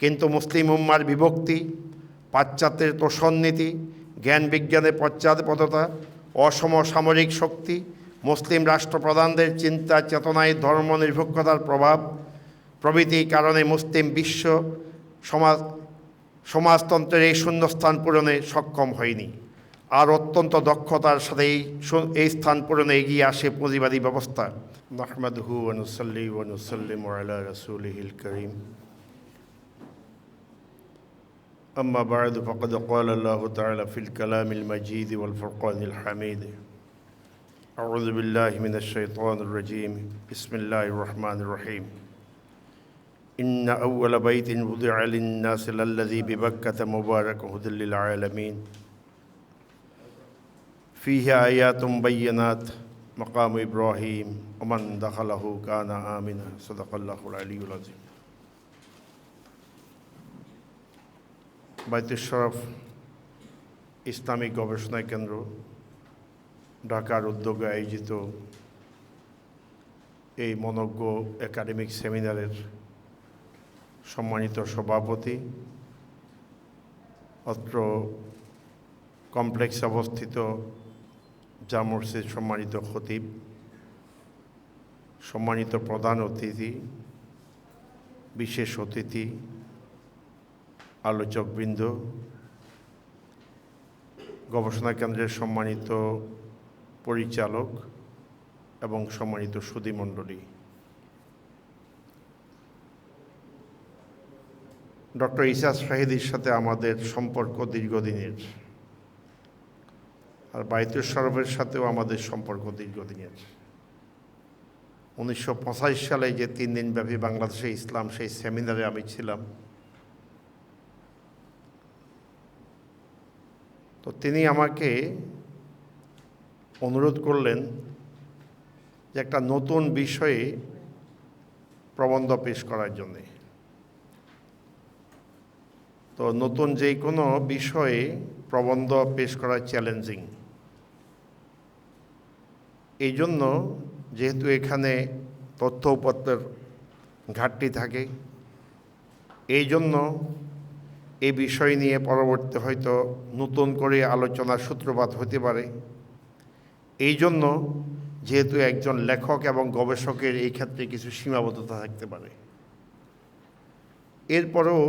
কিন্তু মুসলিম উম্মার বিভক্তি, পাশ্চাত্যের তোষণনীতি, জ্ঞান বিজ্ঞানের পশ্চাৎপদতা, অসমসামরিক শক্তি, মুসলিম রাষ্ট্রপ্রধানদের চিন্তা চেতনায় ধর্মনিরপেক্ষতার প্রভাব প্রভৃতি কারণে মুসলিম বিশ্ব সমাজতন্ত্রের এই শূন্যস্থান পূরণে সক্ষম হয়নি। আর অত্যন্ত দক্ষতার সাথে এই স্থান পূরণে এগিয়ে আসে পুঁজিবাদী ব্যবস্থা। নাহমাদুহু ওয়া নুসাল্লি ওয়া নুসাল্লিমু আলা রাসূলিহিল কারীম। আম্মা বা'দু ফাকাদ ক্বালা আল্লাহু তাআলা ফিল কালামিল মাজিদ ওয়াল ফুরকানিল হামিদ। আউযু বিল্লাহি মিনাশ শাইতানির রাজীম। বিসমিল্লাহির রহমানির রহিম। ইন্না আউওয়ালা বাইতিন wudi'a লিন-নাসি লাল্লাযী বিবাক্কাতা মুবারাকান হুদাল লিল আলামিন। ফীহি আয়াতুম বায়্যিনাত মাকামু ইব্রাহিম ওয়া মান দাখালাহু কানা আমিনা। সাদাকাল্লাহুল আলিয়্যুল আযীম। বাইতুশ শরফ ইসলামিক গবেষণা কেন্দ্র ঢাকার উদ্যোগে আয়োজিত এই মনোজ্ঞ একাডেমিক সেমিনারের সম্মানিত সভাপতি, অত্র কমপ্লেক্সে অবস্থিত জামে মসজিদ সম্মানিত খতিব, সম্মানিত প্রধান অতিথি, বিশেষ অতিথি, আলোচকবৃন্দ, গবেষণা কেন্দ্রের সম্মানিত পরিচালক এবং সম্মানিত সুধীমণ্ডলী, ডক্টর ইসাস শাহিদির সাথে আমাদের সম্পর্ক দীর্ঘদিনের, আর বাইতুশ শরফের সাথেও আমাদের সম্পর্ক দীর্ঘদিনের। 1985 সালে যে 3 দিনব্যাপী বাংলাদেশে ইসলাম, সেই সেমিনারে আমি ছিলাম। তো তিনি আমাকে অনুরোধ করলেন যে একটা নতুন বিষয়ে প্রবন্ধ পেশ করার জন্যে। তো নতুন যে কোনো বিষয়ে প্রবন্ধ পেশ করা চ্যালেঞ্জিং। এই জন্য যেহেতু এখানে তথ্য উপাত্তের ঘাটতি থাকে, এই জন্য এই বিষয় নিয়ে পরবর্তী হয়তো নতুন করে আলোচনার সূত্রপাত হতে পারে। এই জন্য যেহেতু একজন লেখক এবং গবেষকের এই ক্ষেত্রে কিছু সীমাবদ্ধতা থাকতে পারে, এরপরেও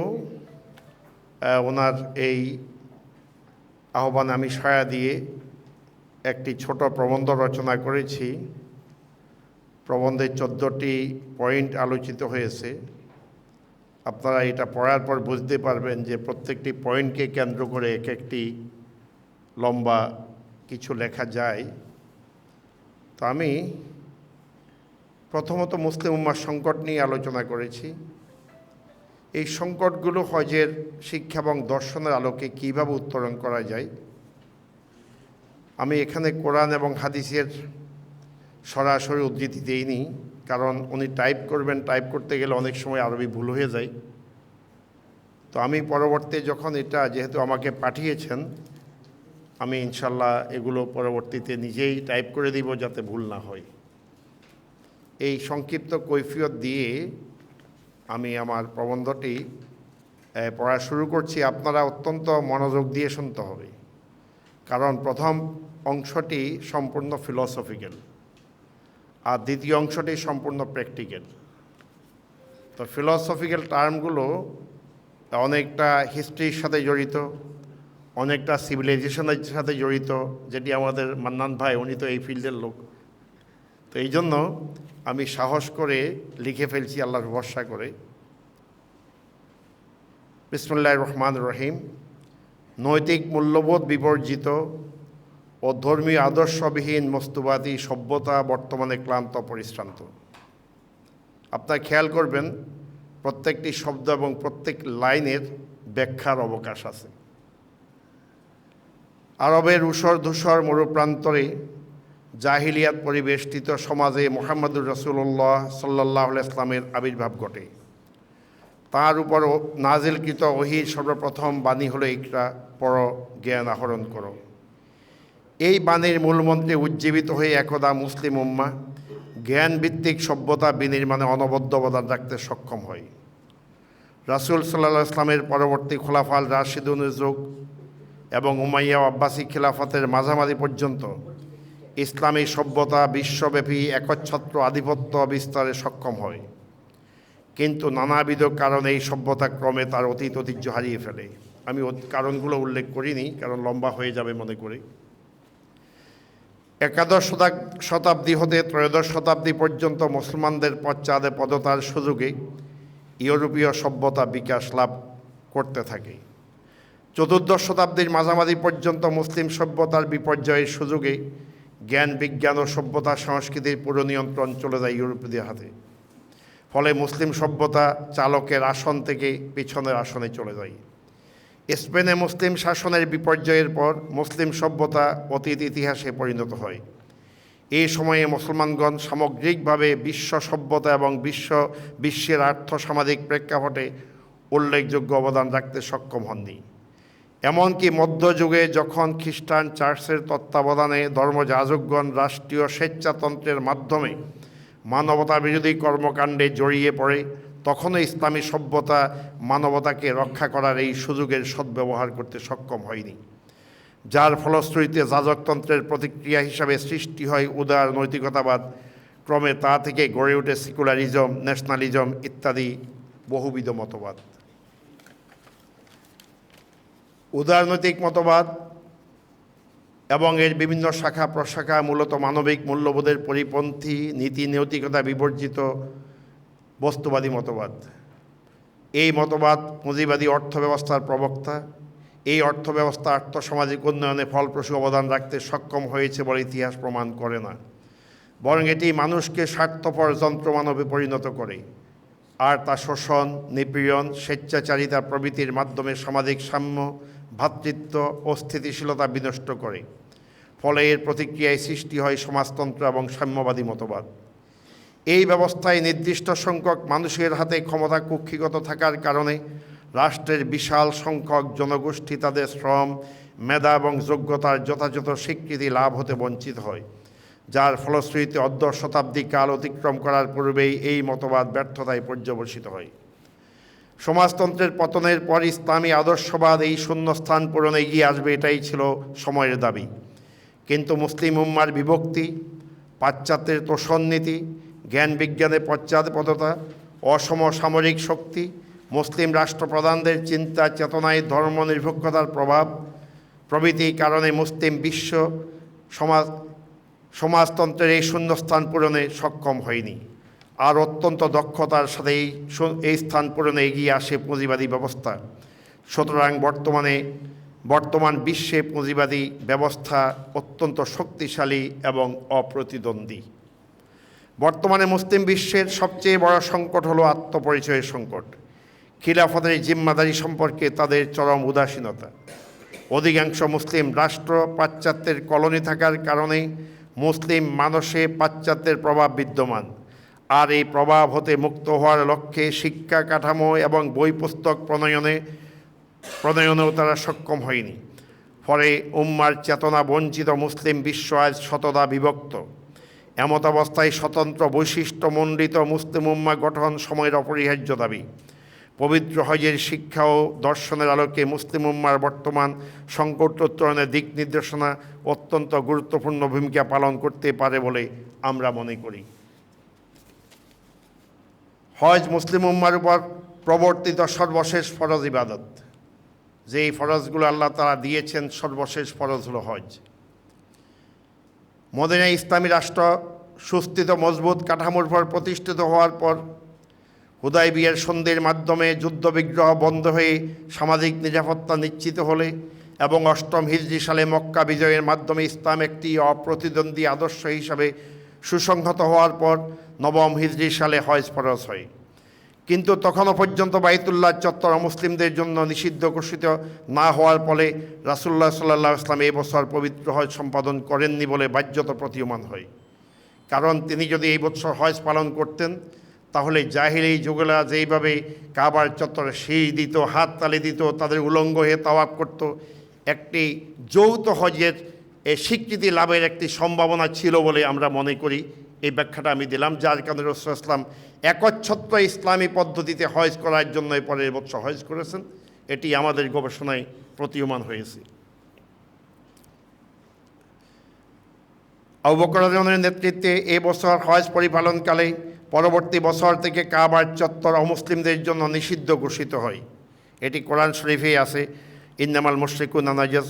ওনার এই আহ্বান আমি সাড়া দিয়ে একটি ছোট প্রবন্ধ রচনা করেছি। প্রবন্ধে 14টি পয়েন্ট আলোচিত হয়েছে। আপনারা এটা পড়ার পর বুঝতে পারবেন যে প্রত্যেকটি পয়েন্টকে কেন্দ্র করে এক একটি লম্বা কিছু লেখা যায়। তো আমি প্রথমত মুসলিম উম্মার সংকট নিয়ে আলোচনা করেছি। এই সংকটগুলো হজের শিক্ষা এবং দর্শনের আলোকে কীভাবে উত্তরণ করা যায়। আমি এখানে কোরআন এবং হাদিসের সরাসরি উদ্ধৃতি দিইনি, কারণ উনি টাইপ করবেন, টাইপ করতে গেলে অনেক সময় আরবি ভুল হয়ে যায়। তো আমি পরবর্তী যখন এটা যেহেতু আমাকে পাঠিয়েছেন, আমি ইনশাল্লাহ এগুলো পরবর্তীতে নিজেই টাইপ করে দিব যাতে ভুল না হয়। এই সংক্ষিপ্ত কৈফিয়ত দিয়ে আমি আমার প্রবন্ধটি পড়া শুরু করছি। আপনারা অত্যন্ত মনোযোগ দিয়ে শুনতে হবে, কারণ প্রথম অংশটি সম্পূর্ণ ফিলসফিক্যাল আর দ্বিতীয় অংশটি সম্পূর্ণ প্র্যাকটিক্যাল। তো ফিলসফিক্যাল টার্মগুলো অনেকটা হিস্ট্রির সাথে জড়িত, অনেকটা সিভিলাইজেশনের সাথে জড়িত, যেটি আমাদের মান্নান ভাই, উনি তো এই ফিল্ডের লোক। তো এই জন্য আমি সাহস করে লিখে ফেলছি আল্লাহর ভরসা করে। বিসমিল্লাহির রহমানির রহিম। নৈতিক মূল্যবোধ বিবর্জিত ও ধর্মীয় আদর্শবিহীন মস্তুবাদী সভ্যতা বর্তমানে ক্লান্ত পরিশ্রান্ত। আপনারা খেয়াল করবেন প্রত্যেকটি শব্দ এবং প্রত্যেক লাইনের ব্যাখ্যার অবকাশ আছে। আরবের ঊষর ধূসর মরুপ্রান্তরে জাহিলিয়াত পরিবেষ্টিত সমাজে মুহাম্মদুর রাসূলুল্লাহ সাল্লাল্লাহু আলাইহি ওয়াসাল্লামের আবির্ভাব ঘটে। তার উপর নাজিলকৃত ওহীর সর্বপ্রথম বাণী হলো ইকরা, পড়ো, জ্ঞান আহরণ করো। এই বাণীর মূলমন্ত্রে উজ্জীবিত হয়ে একদা মুসলিম উম্মাহ জ্ঞানভিত্তিক সভ্যতা বিনির্মাণে অনবদ্য অবদান রাখতে সক্ষম হয়। রাসূল সাল্লাল্লাহু আলাইহি ওয়াসাল্লামের পরবর্তী খোলাফায়ে রাশিদুনের যুগ এবং উমাইয়া ও আব্বাসী খিলাফতের মাঝামাঝি পর্যন্ত ইসলামী সভ্যতা বিশ্বব্যাপী একচ্ছত্র আধিপত্য বিস্তারে সক্ষম হয়, কিন্তু নানাবিধ কারণে এই সভ্যতা ক্রমে তার অতীত ঐতিহ্য হারিয়ে ফেলে। আমি কারণগুলো উল্লেখ করিনি, কারণ লম্বা হয়ে যাবে মনে করি। একাদশ শতাব্দী হতে ত্রয়োদশ শতাব্দী পর্যন্ত মুসলমানদের পশ্চাদে পদতার সুযোগে ইউরোপীয় সভ্যতা বিকাশ লাভ করতে থাকে। চতুর্দশ শতাব্দীর মাঝামাঝি পর্যন্ত মুসলিম সভ্যতার বিপর্যয়ের সুযোগে জ্ঞান বিজ্ঞান ও সভ্যতা সংস্কৃতির পুরো নিয়ন্ত্রণ চলে যায় ইউরোপীয়দের হাতে। ফলে মুসলিম সভ্যতা চালকের আসন থেকে পিছনের আসনে চলে যায়। স্পেনে মুসলিম শাসনের বিপর্যয়ের পর মুসলিম সভ্যতা অতীত ইতিহাসে পরিণত হয়। এই সময়ে মুসলমানগণ সামগ্রিকভাবে বিশ্ব সভ্যতা এবং বিশ্বের আর্থসামাজিক প্রেক্ষাপটে উল্লেখযোগ্য অবদান রাখতে সক্ষম হননি। এমনকি মধ্যযুগে যখন খ্রিস্টান চার্চের তত্ত্বাবধানে ধর্মযাজকগণ রাষ্ট্রীয় স্বেচ্ছাতন্ত্রের মাধ্যমে মানবতা বিরোধী কর্মকাণ্ডে জড়িয়ে পড়ে, তখনও ইসলামী সভ্যতা মানবতাকে রক্ষা করার এই সুযোগের সদ্ব্যবহার করতে সক্ষম হয়নি, যার ফলশ্রুতিতে যাজকতন্ত্রের প্রতিক্রিয়া হিসাবে সৃষ্টি হয় উদার নৈতিকতাবাদ। ক্রমে তা থেকে গড়ে ওঠে সেকুলারিজম, ন্যাশনালিজম ইত্যাদি বহুবিধ মতবাদ। উদারনৈতিক মতবাদ এবং এর বিভিন্ন শাখা প্রশাখা মূলত মানবিক মূল্যবোধের পরিপন্থী, নীতি নৈতিকতা বিবর্জিত বস্তুবাদী মতবাদ। এই মতবাদ পুঁজিবাদী অর্থব্যবস্থার প্রবক্তা। এই অর্থব্যবস্থা আর্থসামাজিক উন্নয়নে ফলপ্রসূ অবদান রাখতে সক্ষম হয়েছে বলে ইতিহাস প্রমাণ করে না, বরং এটি মানুষকে স্বার্থপর যন্ত্রমানবে পরিণত করে, আর তা শোষণ, নিপীড়ন, স্বেচ্ছাচারিতা প্রভৃতির মাধ্যমে সামাজিক সাম্য, ভ্রাতৃত্ব ও স্থিতিশীলতা বিনষ্ট করে। ফলে এর প্রতিক্রিয়ায় সৃষ্টি হয় সমাজতন্ত্র এবং সাম্যবাদী মতবাদ। এই ব্যবস্থায় নির্দিষ্ট সংখ্যক মানুষের হাতে ক্ষমতা কুক্ষিগত থাকার কারণে রাষ্ট্রের বিশাল সংখ্যক জনগোষ্ঠী তাদের শ্রম, মেধা এবং যোগ্যতার যথাযথ স্বীকৃতি লাভ হতে বঞ্চিত হয়, যার ফলশ্রুতিতে অর্ধ শতাব্দী কাল অতিক্রম করার পূর্বেই এই মতবাদ ব্যর্থতায় পর্যবসিত হয়। সমাজতন্ত্রের পতনের পর ইসলামী আদর্শবাদ এই শূন্যস্থান পূরণে এগিয়ে আসবে, এটাই ছিল সময়ের দাবি। কিন্তু মুসলিম উম্মার বিভক্তি, পাশ্চাত্যের তোষণনীতি, জ্ঞান বিজ্ঞানের পশ্চাৎপদতা, অসমসামরিক শক্তি, মুসলিম রাষ্ট্রপ্রধানদের চিন্তা চেতনায় ধর্মনিরপেক্ষতার প্রভাব প্রভৃতি কারণে মুসলিম বিশ্ব সমাজতন্ত্রের এই শূন্যস্থান পূরণে সক্ষম হয়নি। আর অত্যন্ত দক্ষতার সাথে এই স্থান পূরণে এগিয়ে আসে পুঁজিবাদী ব্যবস্থা। সুতরাং বর্তমান বিশ্বে পুঁজিবাদী ব্যবস্থা অত্যন্ত শক্তিশালী এবং অপ্রতিদ্বন্দ্বী। বর্তমানে মুসলিম বিশ্বের সবচেয়ে বড় সংকট হলো আত্মপরিচয়ের সংকট। খিলাফতের জিম্মাদারি সম্পর্কে তাদের চরম উদাসীনতা। অধিকাংশ মুসলিম রাষ্ট্র পাশ্চাত্যের কলোনি থাকার কারণে মুসলিম মানুষে পাশ্চাত্যের প্রভাব বিদ্যমান, আর এই প্রভাব হতে মুক্ত হওয়ার লক্ষ্যে শিক্ষা কাঠামো এবং বই পুস্তক প্রণয়নেও তারা সক্ষম হয়নি। ফলে উম্মার চেতনা বঞ্চিত মুসলিম বিশ্ব আজ শতদা বিভক্ত। এমতাবস্থায় স্বতন্ত্র বৈশিষ্ট্যমণ্ডিত মুসলিম উম্মা গঠন সময়ের অপরিহার্য দাবি। পবিত্র হজের শিক্ষা ও দর্শনের আলোকে মুসলিম উম্মার বর্তমান সংকট উত্তরণের দিক নির্দেশনা অত্যন্ত গুরুত্বপূর্ণ ভূমিকা পালন করতে পারে বলে আমরা মনে করি। হজ মুসলিম উম্মার উপর প্রবর্তিত সর্বশেষ ফরজ ইবাদত। যেই ফরজগুলো আল্লাহ তাআলা দিয়েছেন, সর্বশেষ ফরজ হলো হজ। মদিনায় ইসলামী রাষ্ট্র সুস্থিত মজবুত কাঠামোর উপর প্রতিষ্ঠিত হওয়ার পর হুদায়বিয়ার সন্ধির মাধ্যমে যুদ্ধবিগ্রহ বন্ধ হয়ে সামাজিক নিরাপত্তা নিশ্চিত হলে এবং ৮ম হিজরি সালে মক্কা বিজয়ের মাধ্যমে ইসলাম একটি অপ্রতিদ্বন্দ্বী আদর্শ হিসাবে সুসংহত হওয়ার পর ৯ম হিজরি সালে হজ ফরজ হয়। কিন্তু তখনও পর্যন্ত বাইতুল্লাহ চত্বর মুসলিমদের জন্য নিষিদ্ধ ঘোষিত না হওয়ার ফলে রাসূলুল্লাহ সাল্লাল্লাহু আলাইহি ওয়াসাল্লাম এই বছর পবিত্র হজ সম্পাদন করেননি বলে বাহ্যত প্রতীয়মান হয়। কারণ তিনি যদি এই বছর হজ পালন করতেন, তাহলে জাহিলি যুগেরা যেইভাবে কাবার চত্বরে শীষ দিত, হাত তালি দিত, তাদের উলঙ্গ হয়ে তাওয়াফ করত, একটি যৌথ হজের স্বীকৃতি লাভের একটি সম্ভাবনা ছিল বলে আমরা মনে করি। এই ব্যাখ্যাটা আমি দিলাম, যার কারণে রাসূলুল্লাহ সাল্লাল্লাহু আলাইহি ওয়াসাল্লাম একচ্ছত্র ইসলামী পদ্ধতিতে হজ করার জন্য পরের বছর হজ করেছেন। এটি আমাদের গবেষণায় প্রতীয়মান হয়েছে। আবু বকর রাদিয়াল্লাহু আনহুর নেতৃত্বে এ বছর হজ পরিপালনকালে পরবর্তী বছর থেকে কাবার চত্বর অমুসলিমদের জন্য নিষিদ্ধ ঘোষিত হয়। এটি কোরআন শরীফেই আছে, ইন্নামাল মুশরিকুনা নাজাস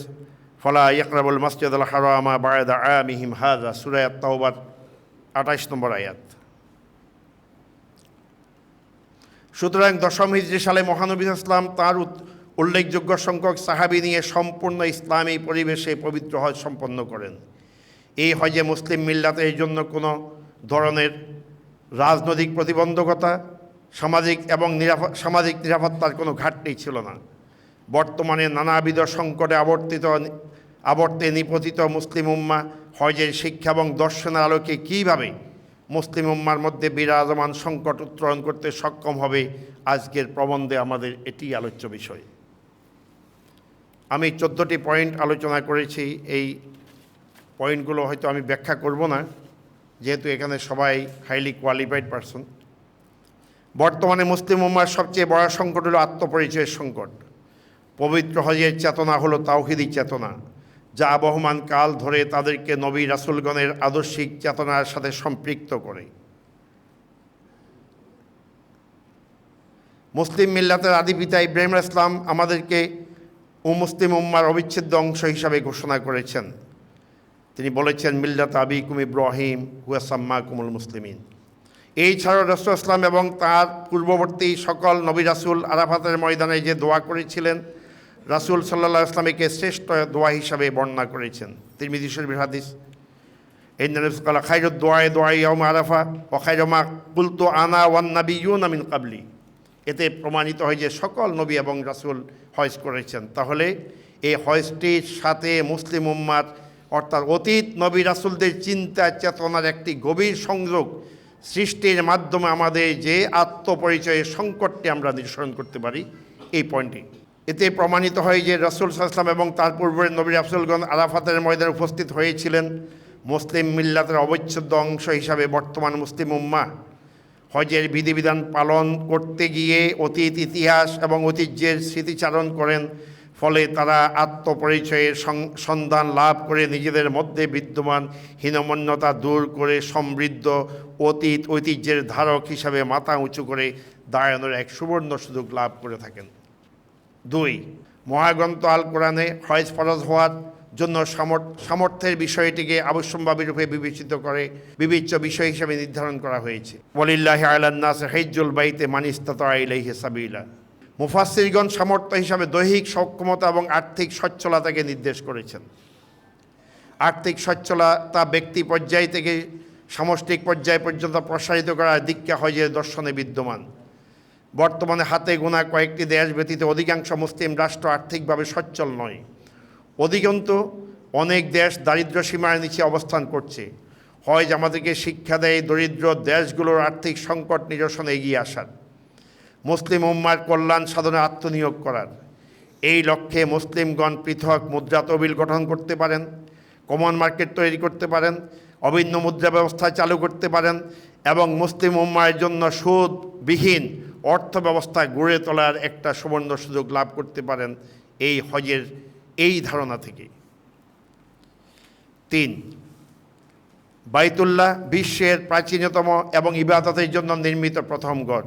ফালা ইয়াকরাবুল মাসজিদাল হারামা বা'দা আমিহিম হাযা, সূরা আত-তাওবার 28 নম্বর আয়াত। সুতরাং 10ম হিজরি সালে মহানবী ইসলাম তার উল্লেখযোগ্য সংখ্যক সাহাবী নিয়ে সম্পূর্ণ ইসলামী পরিবেশে পবিত্র হজ সম্পন্ন করেন। এই হজে মুসলিম মিল্লাতের জন্য কোনো ধরনের রাজনৈতিক প্রতিবন্ধকতা, সামাজিক নিরাপত্তার কোনো ঘাটতি ছিল না। বর্তমানে নানাবিধ সংকটে আবর্তে নিপতিত মুসলিম উম্মাহ হজের শিক্ষা এবং দর্শনের আলোকে কীভাবে মুসলিম উম্মার মধ্যে বিরাজমান সংকট উত্তরণ করতে সক্ষম হবে, আজকের প্রবন্ধে আমাদের এটি আলোচ্য বিষয়। আমি 14টি পয়েন্ট আলোচনা করেছি। এই পয়েন্টগুলো হয়তো আমি ব্যাখ্যা করব না, যেহেতু এখানে সবাই হাইলি কোয়ালিফাইড পারসন। বর্তমানে মুসলিম উম্মার সবচেয়ে বড় সংকট হলো আত্মপরিচয়ের সংকট। পবিত্র হজের চেতনা হলো তাওহীদি চেতনা, যা আবহমান কাল ধরে তাদেরকে নবী রাসূলগণের আদর্শিক চেতনার সাথে সম্পৃক্ত করে। মুসলিম মিল্লাতের আদি পিতা ইব্রাহিম আলাইহিস সালাম আমাদেরকে মুসলিম উম্মার অবিচ্ছেদ্য অংশ হিসাবে ঘোষণা করেছেন। তিনি বলেছেন, মিল্লাত আবিকুম ইব্রাহিম হুয়া সাম্মাকুমুল মুসলিমিন। এই ছাড়াও রাসূলুল্লাহ সাল্লাল্লাহু আলাইহি ওয়াসাল্লাম এবং তাঁর পূর্ববর্তী সকল নবী রাসূল আরাফাতের ময়দানে যে দোয়া করেছিলেন, রাসূল সাল্লাল্লাহু আলাইহি ওয়াসাল্লাম একে শ্রেষ্ঠ দোয়া হিসাবে বর্ণনা করেছেন। তিরমিজি শরীফের হাদিস, ইন্না নবী ক্বালা খায়রুদ দুআয়ে দুআ ইয়াউম আরাফা ওয়া খায়রু মা কুলতু আনা ওয়ান নাবিয়্যুনা মিন ক্বাবলি। এতে প্রমাণিত হয় যে সকল নবী এবং রাসূল হজ করেছেন। তাহলে এই হজটির সাথে মুসলিম উম্মার অর্থাৎ অতীত নবী রাসূলদের চিন্তা চেতনার একটি গভীর সংযোগ সৃষ্টির মাধ্যমে আমাদের যে আত্মপরিচয়ের সংকটটি আমরা নিরসন করতে পারি, এই পয়েন্টটি। এতে প্রমাণিত হয় যে রাসূল সাল্লাল্লাহু আলাইহি ওয়াসাল্লাম এবং তার পূর্বের নবী রাসূলগণ আরাফাতের ময়দানে উপস্থিত হয়েছিলেন। মুসলিম মিল্লাতের অবিচ্ছেদ্য অংশ হিসাবে বর্তমান মুসলিম উম্মাহ হজের বিধিবিধান পালন করতে গিয়ে অতীত ইতিহাস এবং ঐতিহ্যের স্মৃতিচারণ করেন। ফলে তারা আত্মপরিচয়ের সন্ধান লাভ করে নিজেদের মধ্যে বিদ্যমান হীনমন্যতা দূর করে সমৃদ্ধ অতীত ঐতিহ্যের ধারক হিসাবে মাথা উঁচু করে দাঁড়ানোর এক সুবর্ণ সুযোগ লাভ করে থাকেন। 2, মহাগ্রন্থ আল কোরআনে হজ ফরজ হওয়ার জন্য সামর্থ্যের বিষয়টিকে আবশ্যম্ভাবী রূপে বিবেচ্য বিষয় হিসেবে নির্ধারণ করা হয়েছে। ওয়ালিল্লাহি আলান নাস হিজ্জুল বাইতি মান ইসতাতা ইলাইহি সাবিলা। মুফাসসিরগণ সামর্থ্য হিসাবে দৈহিক সক্ষমতা এবং আর্থিক সচ্ছলতাকে নির্দেশ করেছেন। আর্থিক সচ্ছলতা ব্যক্তি পর্যায় থেকে সামষ্টিক পর্যায় পর্যন্ত প্রসারিত করার দিককে হজের দর্শনে বিদ্যমান। বর্তমানে হাতে গোনা কয়েকটি দেশ ব্যতীত অধিকাংশ মুসলিম রাষ্ট্র আর্থিকভাবে সচ্ছল নয়। অধিকন্তু অনেক দেশ দারিদ্র্য সীমার নিচে অবস্থান করছে। হজ আমাদেরকে শিক্ষা দেয় দরিদ্র দেশগুলোর আর্থিক সংকট নিরসনে এগিয়ে আসার, মুসলিম উম্মার কল্যাণ সাধনে আত্মনিয়োগ করার। এই লক্ষ্যে মুসলিমগণ পৃথক মুদ্রা তহবিল গঠন করতে পারেন, কমন মার্কেট তৈরি করতে পারেন, অভিন্ন মুদ্রা ব্যবস্থা চালু করতে পারেন এবং মুসলিম উম্মার জন্য সুদবিহীন অর্থ ব্যবস্থা গড়ে তোলার একটা সুবর্ণ সুযোগ লাভ করতে পারেন এই হজের এই ধারণা থেকে। 3, বাইতুল্লাহ বিশ্বের প্রাচীনতম এবং ইবাদতের জন্য নির্মিত প্রথম ঘর।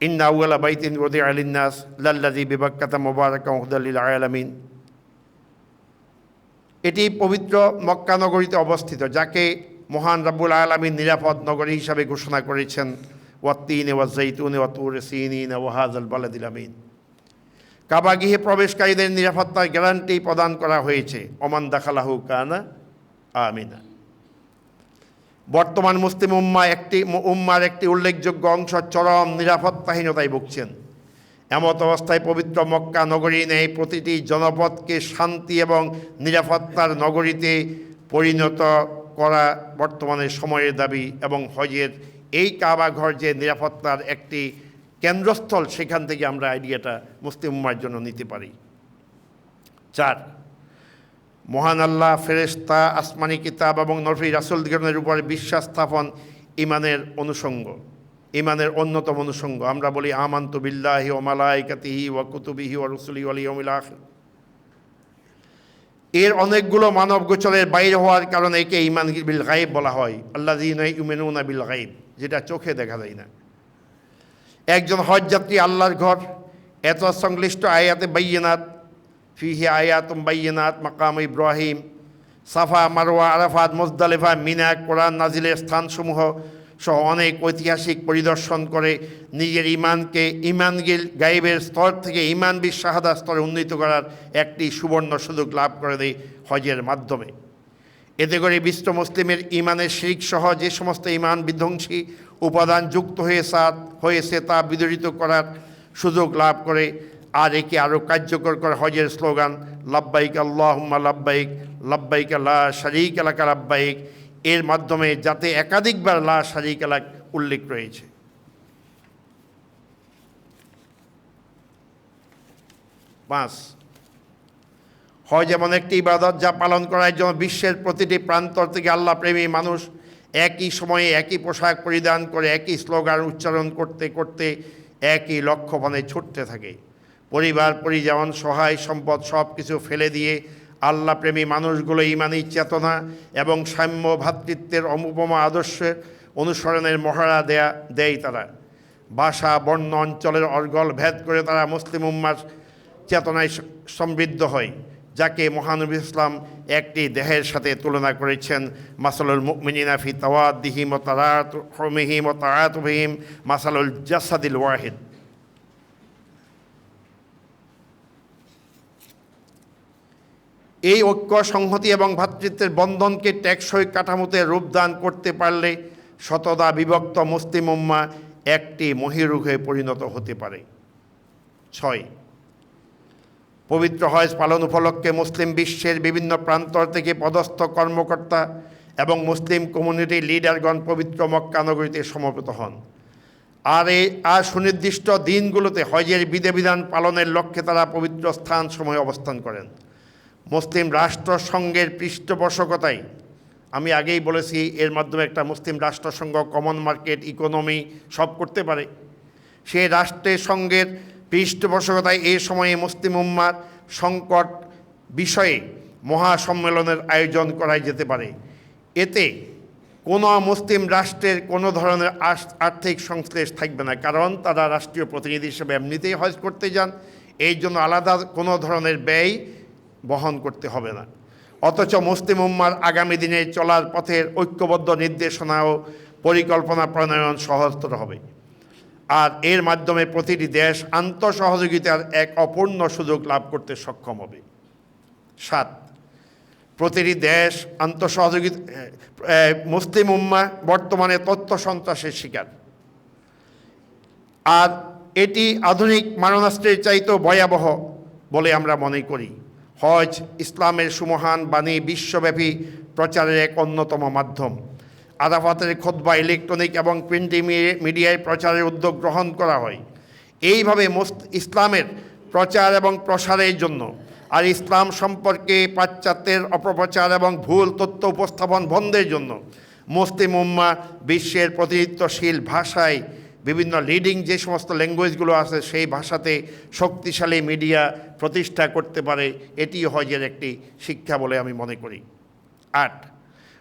ইন্না আউয়ালা বাইতিন উযিআ লিন-নাস লাল্লাযী বিবাক্কাতা মুবারাকান হুদাল লিল আলামিন। এটি পবিত্র মক্কা নগরীতে অবস্থিত, যাকে মহান রব্বুল আলামিন নিরাপদ নগরী হিসাবে ঘোষণা করেছেন। ওয়াত-তিনি ওয়াজ-যাইতুনি ওয়া তুরি সিনিন ওয়া হাযাল বালাদিল আমিন। কাবা গৃহে প্রবেশকারীদের নিরাপত্তার গ্যারান্টি প্রদান করা হয়েছে। ওমান দাখালাহু কানা আমিনা। বর্তমান মুসলিম উম্মার একটি উল্লেখযোগ্য অংশ চরম নিরাপত্তাহীনতায় ভুগছেন। এমত অবস্থায় পবিত্র মক্কা নগরী নেই প্রতিটি জনপদকে শান্তি এবং নিরাপত্তার নগরীতে পরিণত করা বর্তমানে সময়ের দাবি এবং হজের এই কাবা ঘর যে নিরাপত্তার একটি কেন্দ্রস্থল, সেখান থেকে আমরা আইডিয়াটা মুসলিম উম্মার জন্য নিতে পারি। 4, মহান আল্লাহ, ফেরেশতা, আসমানি কিতাব এবং নবী রাসূলগণের উপরে বিশ্বাস স্থাপন ঈমানের অনুষঙ্গ, ঈমানের অন্যতম অনুষঙ্গ। আমরা বলি আমানতু বিল্লাহি ওয়া মালাইকাতিহি ওয়া কুতুবিহি ওয়া রুসুলিহি ওয়াল ইয়াউমিল আখির। এর অনেকগুলো মানব গোচরের বাইরে হওয়ার কারণে একে ঈমান বিল গায়ব বলা হয়, আল্লাযীনা ইউমিনুনা বিল গায়ব, যেটা চোখে দেখা যায় না। একজন হজযাত্রী আল্লাহর ঘর, এত সংশ্লিষ্ট আয়াতে বাইয়িনাত, ফিহি আয়াতুম বাইয়িনাত, মাকাম ইব্রাহিম, সাফা, মারওয়া, আরাফাত, মুজদালিফা, মিনা, কোরআন নাজিলের স্থানসমূহ সহ অনেক ঐতিহাসিক পরিদর্শন করে নিজের ঈমানকে গায়েবের স্তর থেকে ঈমান বিশ শাহাদা স্তরে উন্নীত করার একটি সুবর্ণ সুযোগ লাভ করে দেয় হজের মাধ্যমে। এতে করে বিশ্ব মুসলিমের ঈমানের শিরক সহ যে সমস্ত ঈমান বিধ্বংসী উপাদান যুক্ত হয়েছে তা বিদরিত করার সুযোগ লাভ করে। আর একে আরও কার্যকর করে হজের স্লোগান লাব্বাইক আল্লাহুম্মা লাব্বাইক, লাব্বাইক লা শারীকা লাকা লাব্বাইক, এর মাধ্যমে যাতে একাধিকবার লা শারীকা লাক উল্লেখ রয়েছে। 5, হজ এমন একটি ইবাদত যা পালন করার জন্য বিশ্বের প্রতিটি প্রান্তর থেকে আল্লাহ প্রেমী মানুষ একই সময়ে একই পোশাক পরিধান করে একই স্লোগান উচ্চারণ করতে করতে একই লক্ষ্যপানে ছুটতে থাকে। পরিবার পরিজন, সহায় সম্পদ সব কিছু ফেলে দিয়ে আল্লাহ প্রেমী মানুষগুলো ঈমানী চেতনা এবং সাম্য ভ্রাতৃত্বের অনুপম আদর্শের অনুসরণের মহড়া দেয় তারা। ভাষা, বর্ণ, অঞ্চলের অর্গল ভেদ করে তারা মুসলিম উম্মার চেতনায় সমৃদ্ধ হয়, যাকে মহানবী ইসলাম একটি দেহের সাথে তুলনা করেছেন। মাসালুল মুমিনিনা ফি তাওয়াদ্দিহিম ওয়া তারাহুমিহিম ওয়া তাআতুবিহিম মাসালুল জাসাদিল ওয়াহিদ। এই ঐক্য, সংহতি এবং ভ্রাতৃত্বের বন্ধনকে টেকসই কাঠামোতে রূপদান করতে পারলে শতদা বিভক্ত মুসলিম উম্মাহ একটি মহীরুহে পরিণত হতে পারে। 6, পবিত্র হজ পালন উপলক্ষে মুসলিম বিশ্বের বিভিন্ন প্রান্তর থেকে পদস্থ কর্মকর্তা এবং মুসলিম কমিউনিটি লিডারগণ পবিত্র মক্কা নগরীতে সমবেত হন। আর সুনির্দিষ্ট দিনগুলোতে হজের বিধিবিধান পালনের লক্ষ্যে তারা পবিত্র স্থানসমূহে অবস্থান করেন। মুসলিম রাষ্ট্রসংঘের পৃষ্ঠপোষকতায়, আমি আগেই বলেছি, এর মাধ্যমে একটা মুসলিম রাষ্ট্রসংঘ কমন মার্কেট ইকোনমি সব করতে পারে। সেই রাষ্ট্রের সঙ্গের পৃষ্ঠপোষকতায় এই সময়ে মুসলিম উম্মার সংকট বিষয়ে মহাসম্মেলনের আয়োজন করা যেতে পারে। এতে কোনো মুসলিম রাষ্ট্রের কোনো ধরনের আর্থিক সংশ্লেষ থাকবে না, কারণ তারা রাষ্ট্রীয় প্রতিনিধি হিসেবে এমনিতেই হজ করতে যান, এই জন্য আলাদা কোনো ধরনের ব্যয় বহন করতে হবে না। অথচ মুসলিম উম্মার আগামী দিনে চলার পথের ঐক্যবদ্ধ নির্দেশনা ও পরিকল্পনা প্রণয়ন সহজতর হবে। আর এর মাধ্যমে প্রতিটি দেশ আন্তঃসহযোগিতার এক অপূর্ণ সুযোগ লাভ করতে সক্ষম হবে। 7, প্রতিটি দেশ আন্তঃসহযোগিতা, মুসলিম উম্মাহ বর্তমানে তথ্য সন্ত্রাসের শিকার, আর এটি আধুনিক মারণাস্ত্রের চাইতেও ভয়াবহ বলে আমরা মনে করি। হজ ইসলামের সুমহান বাণী বিশ্বব্যাপী প্রচারের এক অন্যতম মাধ্যম। আরাফাতের খুতবা ইলেকট্রনিক এবং প্রিন্ট মিডিয়ায় প্রচারের উদ্যোগ গ্রহণ করা হয়। এইভাবে ইসলামের প্রচার এবং প্রসারের জন্য আর ইসলাম সম্পর্কে পাশ্চাত্যের অপপ্রচার এবং ভুল তথ্য উপস্থাপন বন্ধের জন্য মুসলিম উম্মাহ বিশ্বের প্রতিনিধিত্বশীল ভাষায় বিভিন্ন লিডিং যে সমস্ত ল্যাঙ্গুয়েজগুলো আছে সেই ভাষাতে শক্তিশালী মিডিয়া প্রতিষ্ঠা করতে পারে। এটি হজের একটি শিক্ষা বলে আমি মনে করি। 8,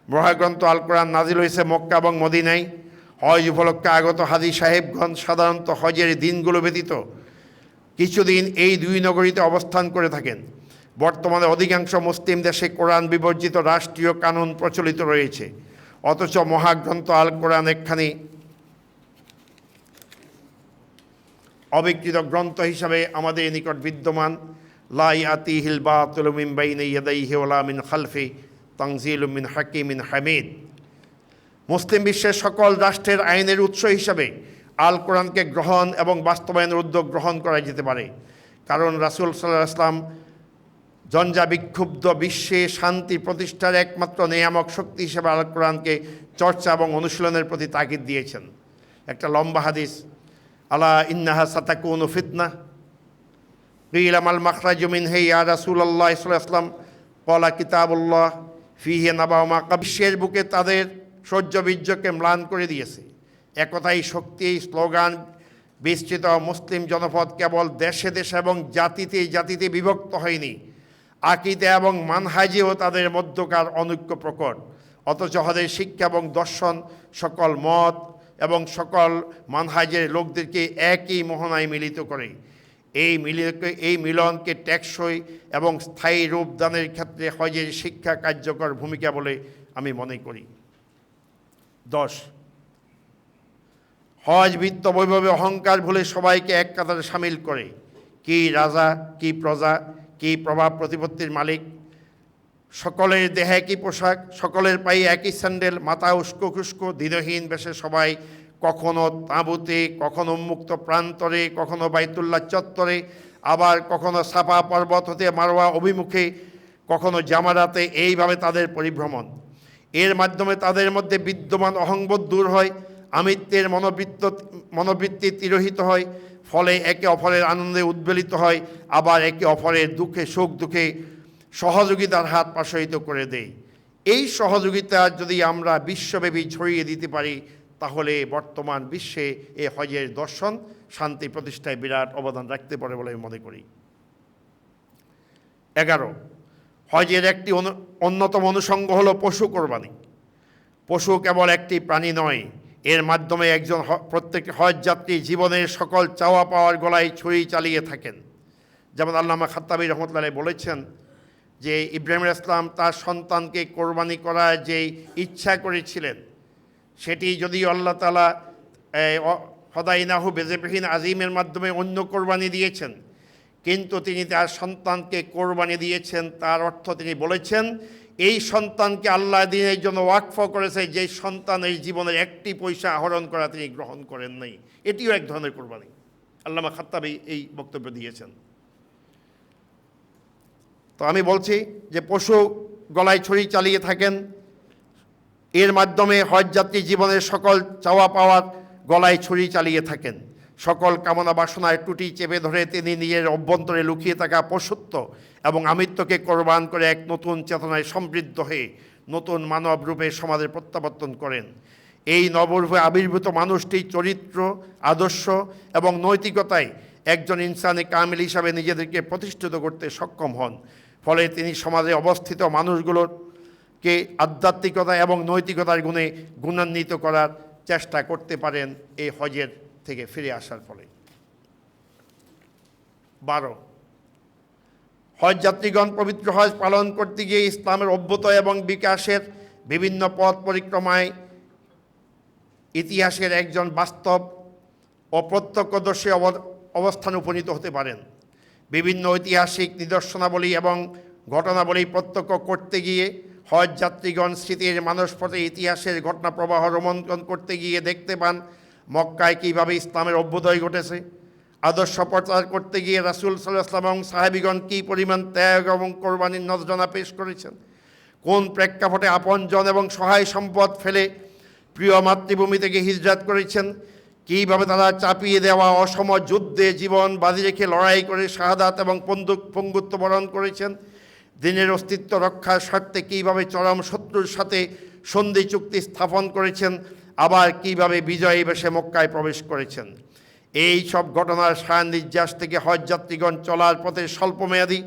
মহাগ্রন্থ আল কোরআন নাজিল হয়েছে মক্কা এবং মদিনায়। হজ উপলক্ষে আগত হাজী সাহেবগণ সাধারণত হজের দিনগুলো ব্যতীত কিছুদিন এই দুই নগরীতে অবস্থান করে থাকেন। বর্তমানে অধিকাংশ মুসলিম দেশে কোরআন বিবর্জিত রাষ্ট্রীয় কানুন প্রচলিত রয়েছে, অথচ মহাগ্রন্থ আল কোরআন একখানি অবিকৃত গ্রন্থ হিসাবে আমাদের নিকট বিদ্যমান। লা ইয়াতিহিল বাতিলু মিন বাইনি ইয়াদাইহি ওয়ালা মিন খালফি তানজিলুম মিন হাকিমিন হামিদ। মুসলিম বিশ্বের সকল রাষ্ট্রের আইনের উৎস হিসাবে আল কোরআনকে গ্রহণ এবং বাস্তবায়নের উদ্যোগ গ্রহণ করা যেতে পারে, কারণ রাসূল সাল্লাল্লাহু আলাইহি ওয়াসাল্লাম জঞ্জা বিক্ষুব্ধ বিশ্বে শান্তি প্রতিষ্ঠার একমাত্র নিয়ামক শক্তি হিসেবে আল কোরআনকে চর্চা এবং অনুশীলনের প্রতি তাগিদ দিয়েছেন। একটা লম্বা হাদিস, আলা ইন্নাহা সাতাকুনু ফিতনা কিলা মাল মাখরাজু মিনহা ইয়া রাসূলুল্লাহ সাল্লাল্লাহু আলাইহি ওয়াসাল্লাম কলা কিতাবুল্লাহ ফিহে নাবাউমা বিশ্বের বুকে তাদের শৌর্য-বীর্যকে ম্লান করে দিয়েছে। একতাই শক্তি স্লোগান বিস্তৃত মুসলিম জনপদ কেবল দেশে দেশে এবং জাতিতে জাতিতে বিভক্ত হয়নি, আকীদা এবং মানহাজেও তাদের মধ্যকার অনৈক্য প্রকট। অথচ হদের শিক্ষা এবং দর্শন সকল মত এবং সকল মানহাজের লোকদেরকে একই মোহনায় মিলিত করে। এই মিলনকে টেকসই এবং স্থায়ী রূপদানের ক্ষেত্রে হজের শিক্ষা কার্যকর ভূমিকা বলে আমি মনে করি। 10, হজ বিত্ত বৈভবে অহংকার ভুলে সবাইকে এক কাতারে সামিল করে। কি রাজা, কি প্রজা, কি প্রভাব প্রতিপত্তির মালিক, সকলের দেহে একই পোশাক, সকলের পায়ে একই স্যান্ডেল, মাথা উস্কো খুস্কো দিনহীন বেশে সবাই কখনো তাঁবুতে, কখনো উন্মুক্ত প্রান্তরে, কখনো বাইতুল্লাহ চত্বরে, আবার কখনো সাফা পর্বত হতে মারওয়া অভিমুখে, কখনো জামারাতে, এইভাবে তাদের পরিভ্রমণ। এর মাধ্যমে তাদের মধ্যে বিদ্যমান অহংবোধ দূর হয়, আমিত্বের মনোবৃত্তি তিরোহিত হয়, ফলে একে অপরের আনন্দে উদ্বেলিত হয়, আবার একে অপরের দুঃখে সুখ দুঃখে সহযোগিতার হাত প্রসারিত করে দেয়। এই সহযোগিতা যদি আমরা বিশ্বব্যাপী ছড়িয়ে দিতে পারি, তাহলে বর্তমান বিশ্বে এ হজের দর্শন শান্তি প্রতিষ্ঠায় বিরাট অবদান রাখতে পারে বলে আমি মনে করি। 11, হজের একটি অন্যতম অনুষঙ্গ হলো পশু কোরবানি। পশু কেবল একটি প্রাণী নয়, এর মাধ্যমে একজন প্রত্যেক হজ যাত্রী জীবনের সকল চাওয়া পাওয়ার গলায় ছুরি চালিয়ে থাকেন। যেমন আল্লামা খাত্তাবী রহমতুল্লাহ বলেছেন যে ইব্রাহিম ইসলাম তার সন্তানকে কোরবানি করার যে ইচ্ছা করেছিলেন, সেটি যদিও আল্লাহ তাআলা হদাইনাহু বেজেবহিন আজিমের মাধ্যমে অন্য কোরবানি দিয়েছেন, কিন্তু তিনি তার সন্তানকে কোরবানি দিয়েছেন। তার অর্থ তিনি বলেছেন এই সন্তানকে আল্লাহ দিনের জন্য ওয়াকফ করেছে, যে সন্তানের জীবনের একটি পয়সা আহরণ করা তিনি গ্রহণ করেন নাই। এটিও এক ধরনের কোরবানি। আল্লামা খাত্তাবী এই বক্তব্য দিয়েছেন। তো আমি বলছি যে পশু গলায় ছুরি চালিয়ে থাকেন, এর মাধ্যমে হজযাত্রী জীবনের সকল চাওয়া পাওয়ার গলায় ছুরি চালিয়ে থাকেন। সকল কামনা বাসনায় টুটি চেপে ধরে তিনি নিজের অভ্যন্তরে লুকিয়ে থাকা পশুত্ব এবং আমিত্বকে কোরবান করে এক নতুন চেতনায় সমৃদ্ধ হয়ে নতুন মানব রূপে সমাজে প্রত্যাবর্তন করেন। এই নবরূপে আবির্ভূত মানুষটি চরিত্র, আদর্শ এবং নৈতিকতায় একজন ইনসানে কামিল হিসাবে নিজেদেরকে প্রতিষ্ঠিত করতে সক্ষম হন। ফলে তিনি সমাজে অবস্থিত মানুষগুলোকে আধ্যাত্মিকতা এবং নৈতিকতার গুণে গুণান্বিত করার চেষ্টা করতে পারেন এই হজের থেকে ফিরে আসার ফলে। 12, হজ যাত্রীগণ পবিত্র হজ পালন করতে গিয়ে ইসলামের অভ্যুদয় এবং বিকাশের বিভিন্ন পথ পরিক্রমায় ইতিহাসের একজন বাস্তব ও প্রত্যক্ষদর্শী অবস্থানে উপনীত হতে পারেন। বিভিন্ন ঐতিহাসিক নিদর্শনাবলী এবং ঘটনাবলী প্রত্যক্ষ করতে গিয়ে হজ যাত্রীগণ স্মৃতির মানসপটে ইতিহাসের ঘটনা প্রবাহ রোমন্থন করতে গিয়ে দেখতে পান মক্কায় কীভাবে ইসলামের অভ্যুদয় ঘটেছে। আদর্শ প্রচার করতে গিয়ে রাসূল সাল্লাল্লাহু আলাইহি ওয়াসাল্লাম এবং সাহাবীগণ কী পরিমাণ ত্যাগ এবং কোরবানির নজরানা পেশ করেছেন, কোন প্রেক্ষাপটে আপনজন এবং সহায় সম্পদ ফেলে প্রিয় মাতৃভূমি থেকে হিজরত করেছেন, কীভাবে তারা চাপিয়ে দেওয়া অসম যুদ্ধে জীবন বাজি রেখে লড়াই করে শাহাদাত এবং পঙ্গুত্ব বরণ করেছেন, দিনের অস্তিত্ব রক্ষার স্বার্থে কীভাবে চরম শত্রুর সাথে সন্ধি চুক্তি স্থাপন করেছেন, আবার কীভাবে বিজয়ী বেশে মক্কায় প্রবেশ করেছেন। এই সব ঘটনার সান্নিধ্যাস থেকে হজ যাত্রীগণ চলার পথে স্বল্পমেয়াদী,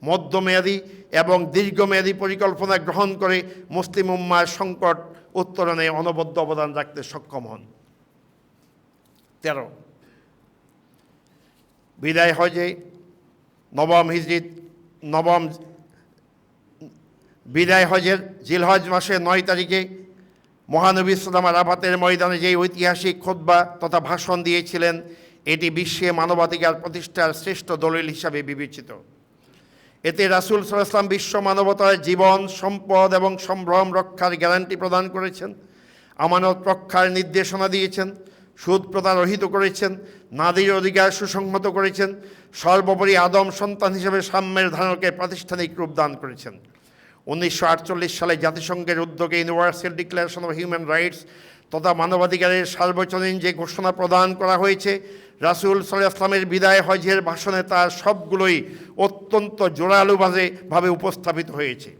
মধ্যমেয়াদী এবং দীর্ঘমেয়াদী পরিকল্পনা গ্রহণ করে মুসলিম উম্মার সংকট উত্তরণে অনবদ্য অবদান রাখতে সক্ষম হন। 13, বিদায় হজে বিদায় হজের জিলহজ মাসের 9 তারিখে মহানবী সাল্লাল্লাহু আলাইহি আরাফাতের ময়দানে যে ঐতিহাসিক খুতবা তথা ভাষণ দিয়েছিলেন, এটি বিশ্বে মানবাধিকার প্রতিষ্ঠার শ্রেষ্ঠ দলিল হিসাবে বিবেচিত। এতে রাসূল সাল্লাল্লাহু আলাইহি ওয়াসাল্লাম বিশ্ব মানবতার জীবন, সম্পদ এবং সম্ভ্রম রক্ষার গ্যারান্টি প্রদান করেছেন, আমানত রক্ষার নির্দেশনা দিয়েছেন, সুদ প্রথা রহিত করেছেন, নারীর অধিকার সুসংহত করেছেন, সর্বোপরি আদম সন্তান হিসেবে সাম্যের ধারণকে প্রাতিষ্ঠানিক রূপ দান করেছেন। 1948 সালে জাতিসংঘের উদ্যোগে universal declaration of human rights তথা মানবাধিকারের সার্বজনীন যে ঘোষণা প্রদান করা হয়েছে, রাসূল সাল্লাল্লাহু আলাইহি ওয়াসাল্লামের বিদায় হজের ভাষণে তার সবগুলোই অত্যন্ত জোরালোভাবে উপস্থাপিত হয়েছে।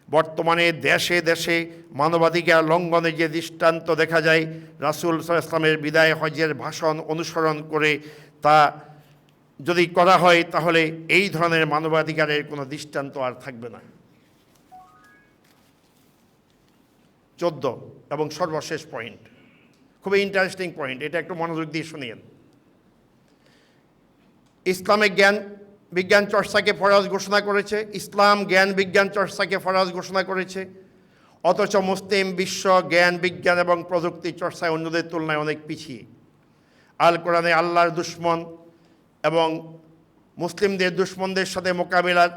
বর্তমানে দেশে দেশে মানবাধিকার লঙ্ঘনের যে দৃষ্টান্ত দেখা যায়, রাসূল সাল্লাল্লাহু আলাইহি ওয়াসাল্লামের বিদায় হজের ভাষণ অনুসরণ করে তা যদি করা হয়, তাহলে এই ধরনের মানবাধিকারের কোনো দৃষ্টান্ত আর থাকবে না। 14 এবং সর্বশেষ পয়েন্ট, খুবই ইন্টারেস্টিং পয়েন্ট, এটা একটু মনোযোগ দিয়ে শুনিয়েন। ইসলামে জ্ঞান বিজ্ঞান চর্চাকে ফরজ ঘোষণা করেছে, ইসলাম জ্ঞান বিজ্ঞান চর্চাকে ফরজ ঘোষণা করেছে, অথচ মুসলিম বিশ্ব জ্ঞান বিজ্ঞান এবং প্রযুক্তি চর্চায় অন্যদের তুলনায় অনেক পিছিয়ে। আল কোরআনে আল্লাহর দুশমন এবং মুসলিমদের দুশমনদের সাথে মোকাবিলার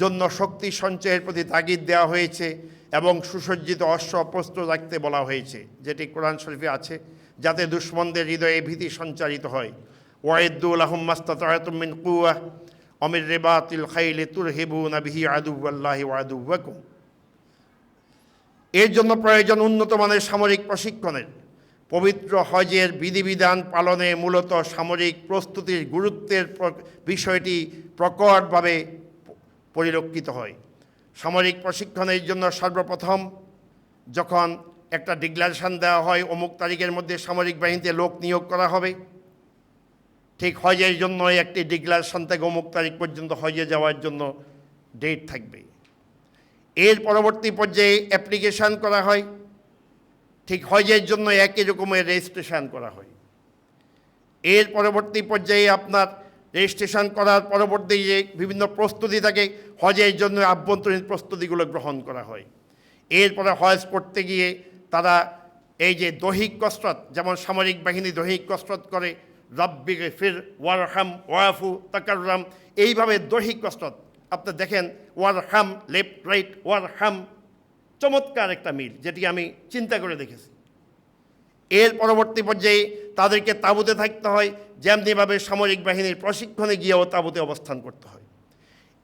জন্য শক্তি সঞ্চয়ের প্রতি তাগিদ দেওয়া হয়েছে এবং সুসজ্জিত অস্ত্র প্রস্তুত রাখতে বলা হয়েছে, যেটি কোরআন শরীফে আছে, যাতে দুশমনদের হৃদয়ে ভীতি সঞ্চারিত হয়। ওয়াইদ্দু লাহুম মাস্তাতা'তুম মিন কুওয়াহ ওয়া মির রিবাতিল খাইলি তুরহিবুনা বিহি আদুওয়াল্লাহি ওয়া আদুওয়াকুম। এর জন্য প্রয়োজন উন্নত মানের সামরিক প্রশিক্ষণের। পবিত্র হজের বিধিবিধান পালনে মূলত সামরিক প্রস্তুতির গুরুত্বের বিষয়টি প্রকটভাবে পরিলক্ষিত হয়। সামরিক প্রশিক্ষণের জন্য সর্বপ্রথম যখন একটা ডিক্লারেশন দেওয়া হয় অমুক তারিখের মধ্যে সামরিক বাহিনীতে লোক নিয়োগ করা হবে, ঠিক হজের জন্য একটি ডিক্লারেশন থেকে অমুক তারিখ পর্যন্ত হজে যাওয়ার জন্য ডেট থাকবে। এর পরবর্তী পর্যায়ে অ্যাপ্লিকেশান করা হয়, ঠিক হজের জন্য একই রকমের রেজিস্ট্রেশন করা হয়। এর পরবর্তী পর্যায়ে আপনার রেজিস্ট্রেশন করার পরবর্তী যে বিভিন্ন প্রস্তুতি থাকে, হজের জন্য আভ্যন্তরীণ প্রস্তুতিগুলো গ্রহণ করা হয়। এরপরে হজ করতে গিয়ে তারা এই যে দৈহিক কসরত, যেমন সামরিক বাহিনী দৈহিক কসরত করে, রব্বি গফির ওয়ারহাম ওয়াফু তাকাররাম, এইভাবে দৈহিক কসরত আপনি দেখেন, ওয়ারহাম লেফট রাইট ওয়ারহাম, চমৎকার একটা মিল, যেটি আমি চিন্তা করে দেখেছি। এর পরবর্তী পর্যায়ে তাদেরকে তাঁবুতে থাকতে হয়, যেমনিভাবে সামরিক বাহিনীর প্রশিক্ষণে গিয়েও তাঁবুতে অবস্থান করতে হয়।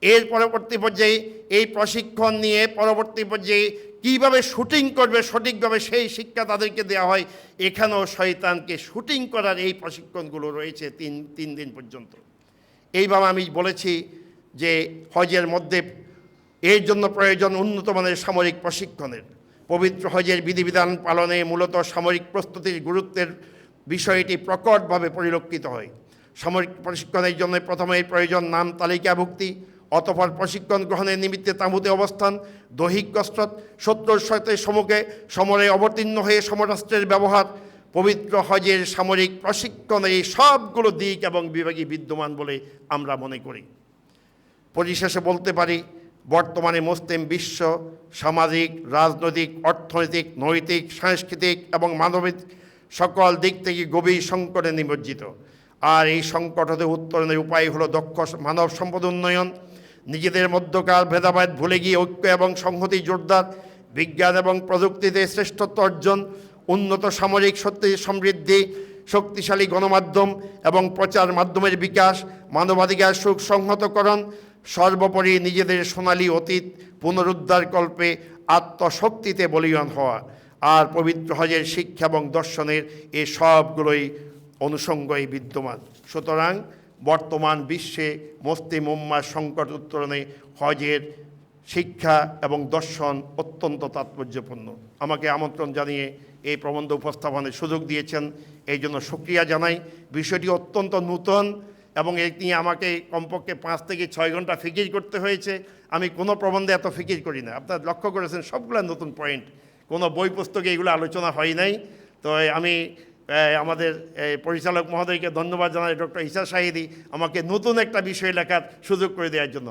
এর পরবর্তী পর্যায়ে এই প্রশিক্ষণ নিয়ে পরবর্তী পর্যায়ে কীভাবে শুটিং করবে সঠিকভাবে সেই শিক্ষা তাদেরকে দেওয়া হয়। এখানেও শয়তানকে শুটিং করার এই প্রশিক্ষণগুলো রয়েছে তিন দিন পর্যন্ত। এইভাবে আমি বলেছি যে হজের মধ্যে এর জন্য প্রয়োজন উন্নত মানের সামরিক প্রশিক্ষণের। পবিত্র হজের বিধিবিধান পালনে মূলত সামরিক প্রস্তুতির গুরুত্বের বিষয়টি প্রকটভাবে পরিলক্ষিত হয়। সামরিক প্রশিক্ষণের জন্য প্রথমে প্রয়োজন নাম তালিকাভুক্তি, অতঃপর প্রশিক্ষণ গ্রহণের নিমিত্তে তাঁবুতে অবস্থান, দৈহিক কসরত, শত্রুর সাথে সমরে অবতীর্ণ হয়ে সমরাস্ত্রের ব্যবহার। পবিত্র হজের সামরিক প্রশিক্ষণে এই সবগুলো দিক এবং বিভাগই বিদ্যমান বলে আমরা মনে করি। পরিশেষে বলতে পারি, বর্তমানে মুসলিম বিশ্ব সামাজিক, রাজনৈতিক, অর্থনৈতিক, নৈতিক, সাংস্কৃতিক এবং মানবিক সকল দিক থেকে গভীর সংকটে নিমজ্জিত। আর এই সংকট হতে উত্তরণের উপায় হলো দক্ষ মানব সম্পদ উন্নয়ন, নিজেদের মধ্যকার ভেদাভেদ ভুলে গিয়ে ঐক্য এবং সংহতি জোরদার, বিজ্ঞান এবং প্রযুক্তিতে শ্রেষ্ঠত্ব অর্জন, উন্নত সামরিক সমৃদ্ধি, শক্তিশালী গণমাধ্যম এবং প্রচার মাধ্যমের বিকাশ, মানবাধিকার সুসংহতকরণ, সর্বোপরি নিজেদের সোনালী অতীত পুনরুদ্ধার কল্পে আত্মশক্তিতে বলীয়ান হওয়া। আর পবিত্র হজের শিক্ষা এবং দর্শনের এ সবগুলোই অনুষঙ্গই বিদ্যমান। সুতরাং বর্তমান বিশ্বে মুসলিম উম্মার সংকট উত্তরণে হজের শিক্ষা এবং দর্শন অত্যন্ত তাৎপর্যপূর্ণ। আমাকে আমন্ত্রণ জানিয়ে এই প্রবন্ধ উপস্থাপনের সুযোগ দিয়েছেন, এই জন্য শুকরিয়া জানাই। বিষয়টি অত্যন্ত নূতন এবং এই নিয়ে আমাকে কমপক্ষে 5 থেকে 6 ঘন্টা ফিকির করতে হয়েছে। আমি কোনো প্রবন্ধে এত ফিকির করি না। আপনারা লক্ষ্য করেছেন সবগুলো নতুন পয়েন্ট, কোনো বই পুস্তকে এগুলো আলোচনা হয় নাই। তো আমি আমাদের পরিচালক মহোদয়কে ধন্যবাদ জানাই, ডক্টর ইসা শাহিদি, আমাকে নতুন একটা বিষয় লেখার সুযোগ করে দেওয়ার জন্য।